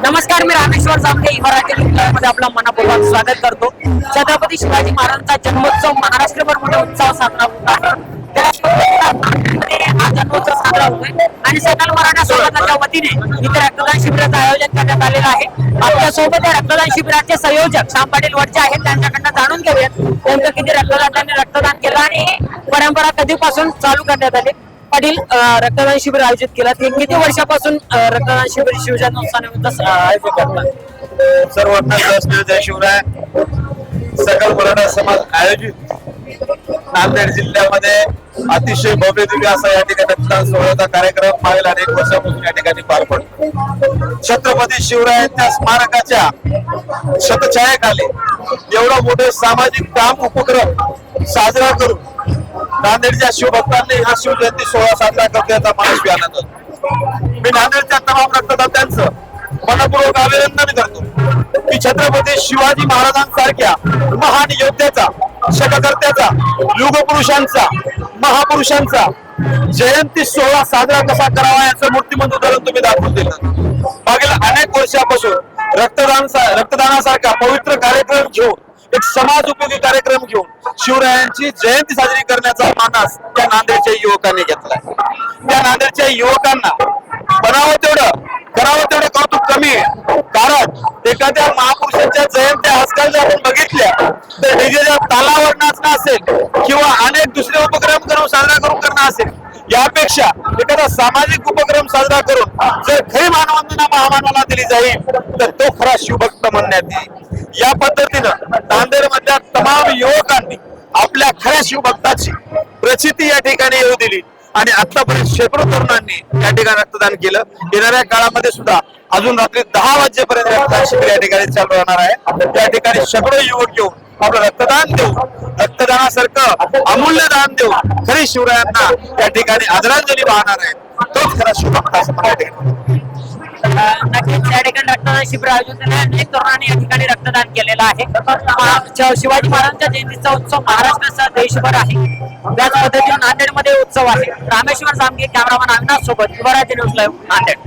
नमस्कार, मी रामेश्वर जामगे मराठी मध्ये आपलं मनपूर्वक स्वागत करतो. छत्रपती शिवाजी महाराजांचा जन्मोत्सव महाराष्ट्रभर मोठ्या उत्साह साजरा होत आहे. हा जन्मोत्सव साजरा होतोय आणि सकल मराठा समाजाच्या वतीने इथे रक्तदान शिबिराचं आयोजन करण्यात आलेलं आहे. आपल्या सोबत या रक्तदान शिबिराचे संयोजक श्याम पाटील वडचे आहेत. त्यांच्याकडनं जाणून घेऊयात नेमकं किती त्यांनी रक्तदान केलं आणि ही परंपरा कधीपासून चालू करण्यात आली. पाटील, रक्तदान शिबिर आयोजित केलं ते किती वर्षापासून रक्तदान शिबिर शिवजन्मोत्सवानिमित्त आयोजित करतात? सर्वांना शिवराय सकल मराठा समाज आयोजित नांदेड जिल्ह्यामध्ये अतिशय भव्य दिव्य असा या ठिकाणी रक्तदान सोहळ्याचा कार्यक्रम मागील अनेक वर्षापासून या ठिकाणी पार पडतो. छत्रपती शिवरायांच्या स्मारकाच्या शतछायेखाली एवढा मोठे सामाजिक काम उपक्रम साजरा करून नांदेडच्या शिवभक्तांनी हा शिवजयंती सोहळा साजरा करतो याचा मनस्वी आनंद होतो. मी नांदेडच्या तमाम रक्तदात्यांचं मनपूर्वक अभिनंदन करतो की छत्रपती शिवाजी महाराजांसारख्या महान योद्ध्याचा, शतकर्त्याचा, युगपुरुषांचा, महापुरुषांचा जयंती सोहळा साजरा कसा करावा याचं मूर्तिमंत उदाहरण तुम्ही दाखवून दिलं. मागील अनेक वर्षापासून रक्तदानासारखा पवित्र कार्यक्रम घेऊन, एक समाज उपयोगी कार्यक्रम घेऊन शिवरायांची जयंती साजरी करण्याचा मानस त्या नांदेडच्या युवकांनी घेतलाय. त्या नांदेडच्या युवकांना बनावं तेवढं करावं तेवढं कौतुक कमी आहे. कारण एखाद्या महापुरुषांच्या जयंत्या आजकाल जर आपण बघितल्या तर डीजेच्या तालावर नाचणं असेल किंवा अनेक दुसरे उपक्रम करून साजरा करणं असेल, यापेक्षा एखादा सामाजिक उपक्रम साजरा करून जर खरी मानवंदना महामानवाला दिली जाईल तर तो खरा शिवभक्त म्हणण्यात येईल. या पद्धतीनं नांदेड मधल्या तमाम युवकांनी आपल्या खऱ्या शिवभक्ताची प्रचिती या ठिकाणी येऊ दिली आणि आतापर्यंत शेकडो तरुणांनी या ठिकाणी रक्तदान केलं. येणाऱ्या काळामध्ये सुद्धा अजून रात्री 10 वाजेपर्यंत रक्तदान शिबिर या ठिकाणी चालू राहणार आहे. त्या ठिकाणी शेकडो युवक येऊन आपलं रक्तदान देऊ, रक्तदानासारखं अमूल्य दान देऊ खरी शिवरायांना या ठिकाणी आदरांजली वाहणार आहे. तोच खरा शिवभक्त असं मला नक्कीच या ठिकाणी रक्तदान शिबिर आयोजित केले. अनेक तरुणांनी या ठिकाणी रक्तदान केलेलं आहे. शिवाजी महाराजांच्या जयंतीचा उत्सव महाराष्ट्रासह देशभर आहे. त्याच पद्धतीने नांदेडमध्ये उत्सव आहे. रामेश्वर जामगे, कॅमेरामन अविनाश सोबत मराठी न्यूज लाईव्ह, नांदेड.